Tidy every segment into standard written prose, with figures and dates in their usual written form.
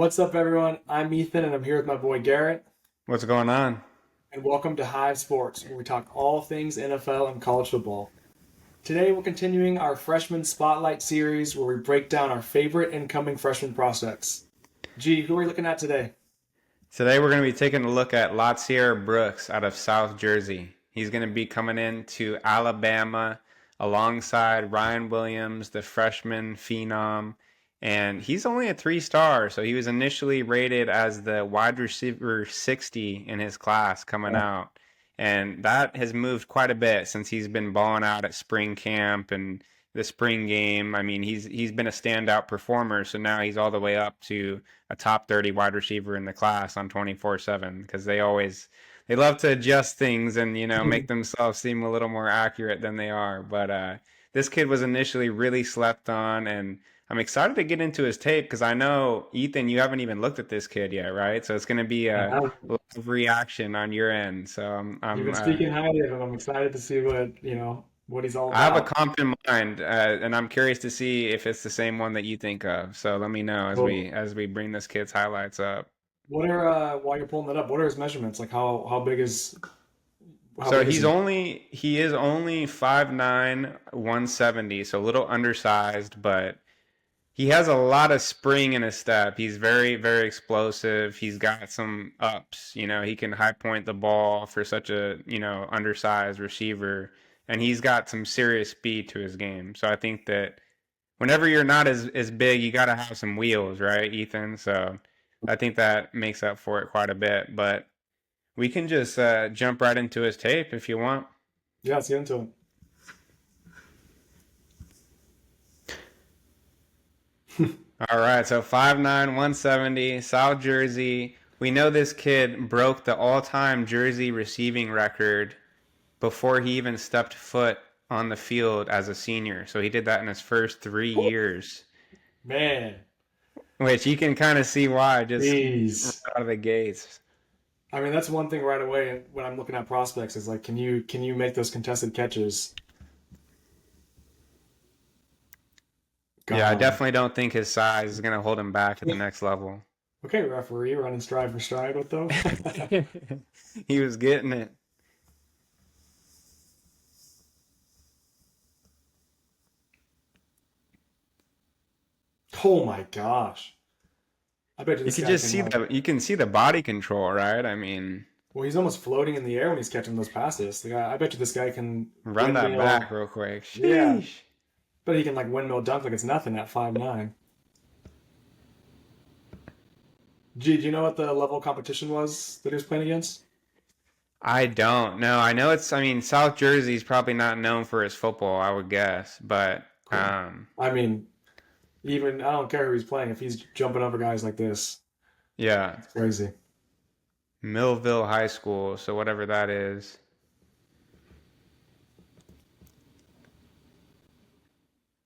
What's up, everyone? I'm Ethan, and I'm here with my boy Garrett. What's going on? And welcome to HIVE Sports, where we talk all things NFL and college football. Today, we're continuing our Freshman Spotlight series, where we break down our favorite incoming freshman prospects. G, who are we looking at today? Today we're going to be taking a look at Lotzeir Brooks out of South Jersey. He's going to be coming into Alabama alongside Ryan Williams, the freshman Phenom, and he's only a three-star, so he was initially rated as the wide receiver 60 in his class coming out. And that has moved quite a bit since he's been balling out at spring camp and the spring game. I mean, he's been a standout performer, so now he's all the way up to a top 30 wide receiver in the class on 24/7 because they love to adjust things and make themselves seem a little more accurate than they are. But this kid was initially really slept on, and I'm excited to get into his tape because I know, Ethan, you haven't even looked at this kid yet, right? So it's going to be a Uh, live reaction on your end. So You've been speaking highly of him. I'm excited to see what he's all I have a about. comp in mind, and I'm curious to see if it's the same one that you think of. So let me know as we Cool. as we bring this kid's highlights up. While you're pulling that up, what are his measurements? Like how So big is he? he is only 5'9", 170, so a little undersized, but he has a lot of spring in his step. He's very, very explosive. He's got some ups. He can high point the ball for such a, undersized receiver. And he's got some serious speed to his game. So I think that whenever you're not as big, you got to have some wheels, right, Ethan? So I think that makes up for it quite a bit. But we can just jump right into his tape if you want. Yeah, let's get into it. All right, so 5'9", 170, South Jersey. We know this kid broke the all-time Jersey receiving record before he even stepped foot on the field as a senior. So he did that in his first 3 years, Man, which you can kind of see why just right jeez. out of the gates. I mean, that's one thing right away when I'm looking at prospects is like, can you make those contested catches? Yeah, I God. definitely don't think his size is going to hold him back at the next level. Okay, referee, running stride for stride with them. He was getting it. Oh my gosh. I bet you You this can guy just can see like, the body control, right? I mean, well, he's almost floating in the air when he's catching those passes. I bet you this guy can run that back windmill. real quick. Yeah, Sheesh. but he can like windmill dunk like it's nothing at 5'9". Gee, do you know what the level of competition was that he was playing against? I don't know. I mean, South Jersey's probably not known for its football, I would guess, but Cool. I mean, even I don't care who he's playing. If he's jumping over guys like this, yeah, it's crazy. Millville High School, so whatever that is.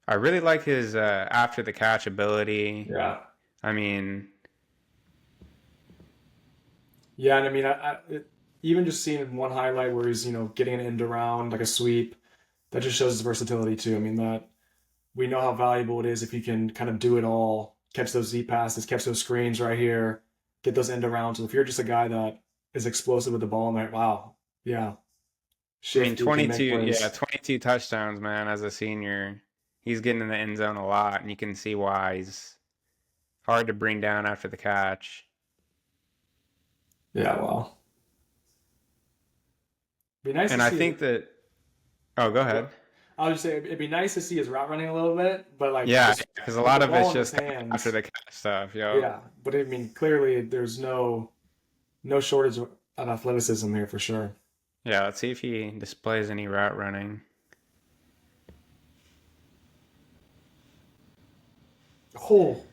I really like his after the catch ability. Yeah. I mean, Yeah, and I mean, even just seeing one highlight where he's, getting an end around like a sweep, that just shows his versatility too. I mean, that we know how valuable it is if you can kind of do it all, catch those deep passes, catch those screens right here, get those end arounds. So if you're just a guy that is explosive with the ball, I'm like, wow, yeah, I mean, shifty, can make plays. 22 touchdowns, man, as a senior. He's getting in the end zone a lot, and you can see why he's hard to bring down after the catch. Yeah, well, be nice to And I see. think that, oh, go ahead. What I would just say it'd be nice to see his route running a little bit, but like Yeah, just because a with lot the of it's ball in his just kind of after hands, the catch stuff, yo. yeah. But I mean, clearly there's no shortage of athleticism here for sure. Yeah, let's see if he displays any route running. Oh,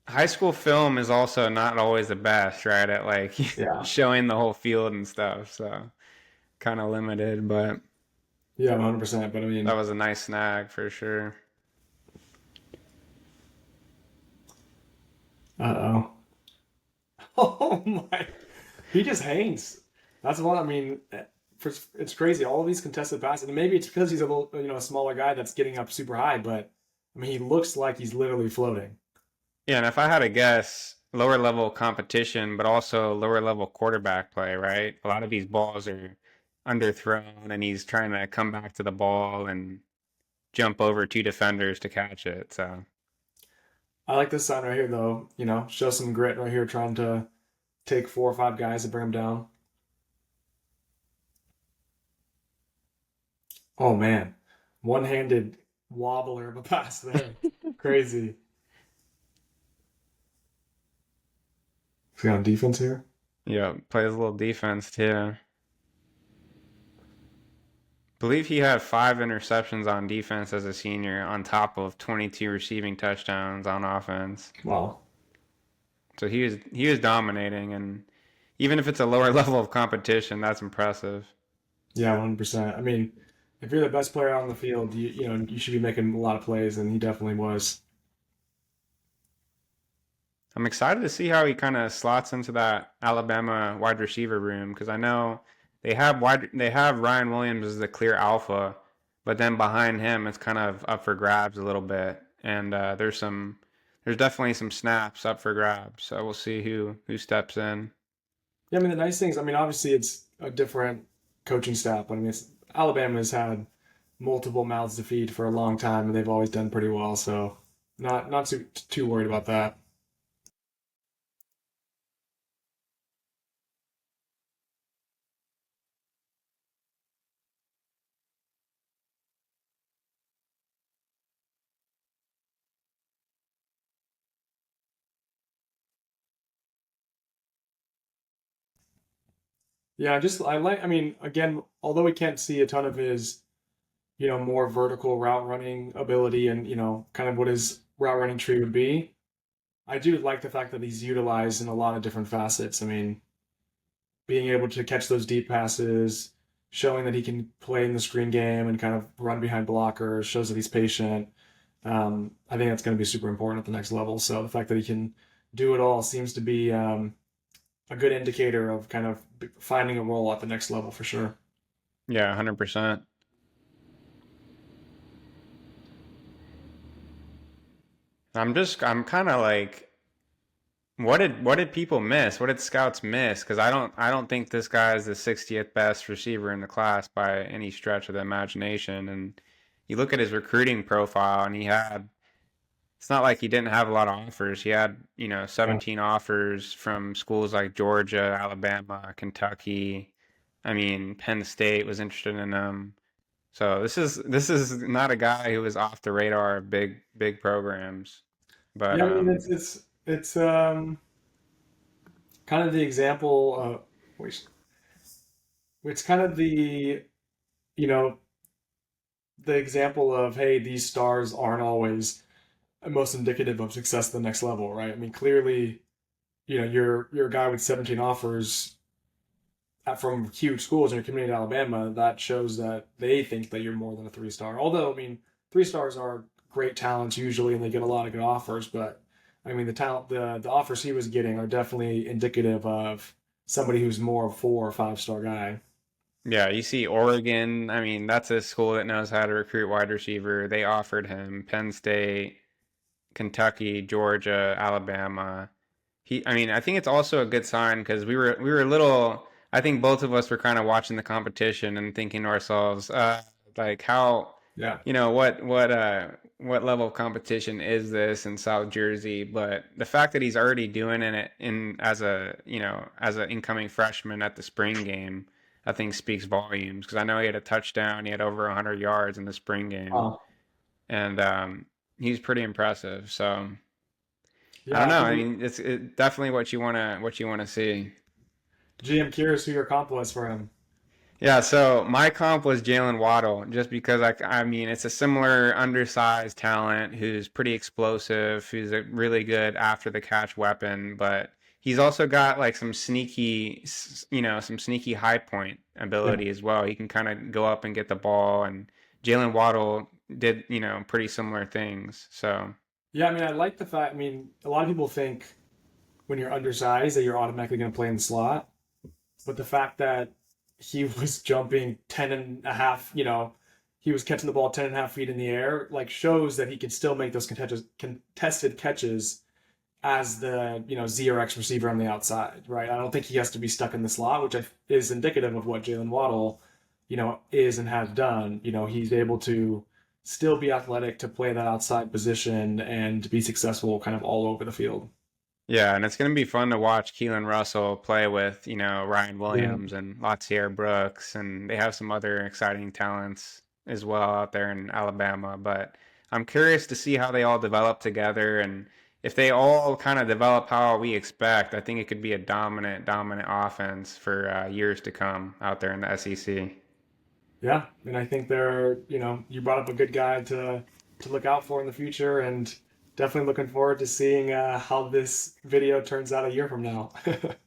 High school film is also not always the best, right? At like yeah, showing the whole field and stuff, so kind of limited, but yeah, 100%. But I that mean, was a nice snag for sure. uh-oh. Oh my, he just hangs. That's one. I mean, it's crazy. All of these contested passes, and maybe it's because he's a little, a smaller guy that's getting up super high. But I mean, he looks like he's literally floating. Yeah, and if I had to guess, lower level competition, but also lower level quarterback play, right? A lot of these balls are underthrown, and he's trying to come back to the ball and jump over two defenders to catch it. So I like this sign right here, though. Show some grit right here, trying to take 4 or 5 guys to bring them down. Oh man, one-handed wobbler of a pass there. Crazy. See on defense here. yeah, plays a little defense too. Believe he had 5 interceptions on defense as a senior, on top of 22 receiving touchdowns on offense. Wow. So he was dominating, and even if it's a lower level of competition, that's impressive. Yeah, 100%. I mean, if you're the best player on the field, you should be making a lot of plays, and he definitely was. I'm excited to see how he kind of slots into that Alabama wide receiver room, because I know they have Ryan Williams as the clear alpha, but then behind him it's kind of up for grabs a little bit, and there's definitely some snaps up for grabs. So we'll see who steps in. Yeah, I mean the nice things. I mean, obviously it's a different coaching staff, but I mean Alabama's had multiple mouths to feed for a long time, and they've always done pretty well. So not too worried about that. Yeah, just I like. I mean, again, although we can't see a ton of his, more vertical route running ability and kind of what his route running tree would be. I do like the fact that he's utilized in a lot of different facets. I mean, being able to catch those deep passes, showing that he can play in the screen game and kind of run behind blockers, shows that he's patient. I think that's going to be super important at the next level. So the fact that he can do it all seems to be a good indicator of kind of finding a role at the next level for sure. Yeah, 100%. I'm kind of like, what did people miss? What did scouts miss? Because I don't think this guy is the 60th best receiver in the class by any stretch of the imagination. And you look at his recruiting profile, and it's not like he didn't have a lot of offers. He had, Yeah. 17 offers from schools like Georgia, Alabama, Kentucky. I mean, Penn State was interested in him. So this is not a guy who was off the radar of big programs. But Yeah, I mean it's kind of the example of which it's kind of you know the example of, hey, these stars aren't always most indicative of success at the next level, right? I mean, clearly, you're a guy with 17 offers from huge schools in your community in Alabama. That shows that they think that you're more than a 3 star. Although, I mean, 3 stars are great talents usually, and they get a lot of good offers. But I mean, the offers he was getting are definitely indicative of somebody who's more of a 4 or 5 star guy. yeah, you see Oregon. I mean, that's a school that knows how to recruit wide receiver. They offered him Penn State, Kentucky, Georgia, Alabama. I mean, I think it's also a good sign because we were a little. I think both of us were kind of watching the competition and thinking to ourselves, like how, Yeah. what level of competition is this in South Jersey? But the fact that he's already doing it in as an incoming freshman at the spring game, I think speaks volumes because I know he had a touchdown, he had over 100 yards in the spring game, Oh, and he's pretty impressive. So. I yeah. don't I know. think I mean, it's definitely what you wanna see. GM curious who your comp was for him. Yeah. So my comp was Jalen Waddle, just because I mean, it's a similar undersized talent who's pretty explosive, who's a really good after the catch weapon, but he's also got like some sneaky high point Yeah. ability as well. He can kind of go up and get the ball, and Jalen Waddle did pretty similar things. So Yeah, I mean, I like the fact. I mean, a lot of people think when you're undersized that you're automatically going to play in the slot. But the fact that he was jumping 10 and a half, he was catching the ball 10 and a half feet in the air, like shows that he can still make those contested catches as the Z or X receiver on the outside, right? I don't think he has to be stuck in the slot, which is indicative of what Jalen Waddle, is and has done. He's able to still be athletic to play that outside position and be successful kind of all over the field. Yeah, and it's going to be fun to watch Keelan Russell play with, Ryan Yeah. Williams and Lotzeir Brooks, and they have some other exciting talents as well out there in Alabama. But I'm curious to see how they all develop together, and if they all kind of develop how we expect, I think it could be a dominant offense for years to come out there in the SEC. Yeah, and I think you brought up a good guy to look out for in the future, and definitely looking forward to seeing how this video turns out a year from now.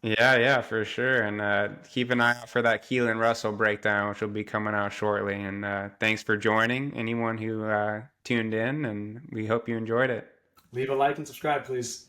Yeah, for sure. And keep an eye out for that Keelan Russell breakdown, which will be coming out shortly. And thanks for joining anyone who tuned in, and we hope you enjoyed it. Leave a like and subscribe, please.